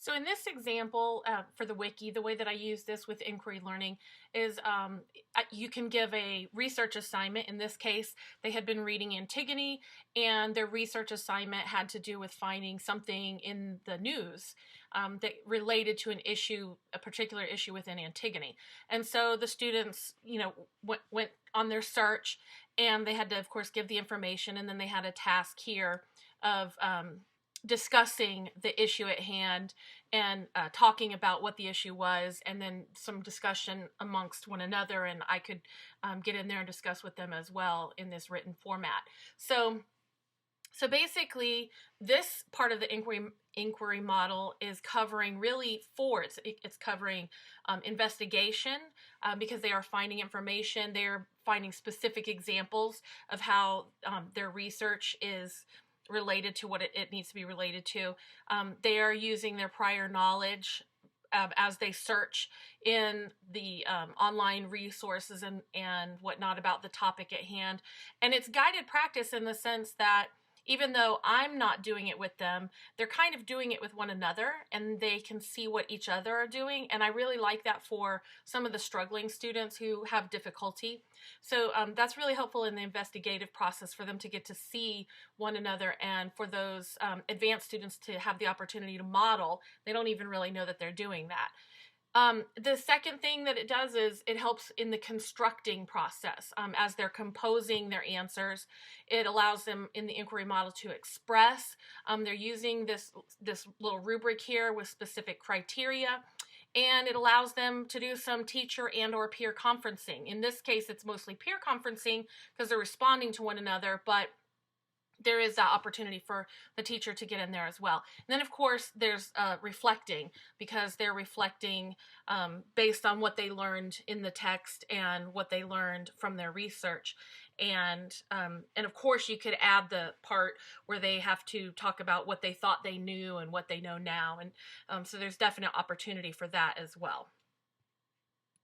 So in this example, for the wiki, the way that I use this with inquiry learning is you can give a research assignment. In this case, they had been reading Antigone, and their research assignment had to do with finding something in the news that related to an issue, a particular issue within Antigone. And so the students, went on their search, and they had to, of course, give the information, and then they had a task here of discussing the issue at hand and talking about what the issue was, and then some discussion amongst one another, and I could get in there and discuss with them as well in this written format. So basically, this part of the inquiry model is covering really four. It's covering investigation, because they are finding information. They're finding specific examples of how their research is related to what it needs to be related to. They are using their prior knowledge as they search in the online resources and whatnot about the topic at hand. And it's guided practice in the sense that even though I'm not doing it with them, they're kind of doing it with one another, and they can see what each other are doing. And I really like that for some of the struggling students who have difficulty. So that's really helpful in the investigative process for them to get to see one another, and for those advanced students to have the opportunity to model. They don't even really know that they're doing that. The second thing that it does is it helps in the constructing process. As they're composing their answers, it allows them in the inquiry model to express. They're using this little rubric here with specific criteria, and it allows them to do some teacher and or peer conferencing. In this case, it's mostly peer conferencing because they're responding to one another, but there is that opportunity for the teacher to get in there as well. And then, of course, there's reflecting, because they're reflecting based on what they learned in the text and what they learned from their research. And of course, you could add the part where they have to talk about what they thought they knew and what they know now. And so there's definite opportunity for that as well.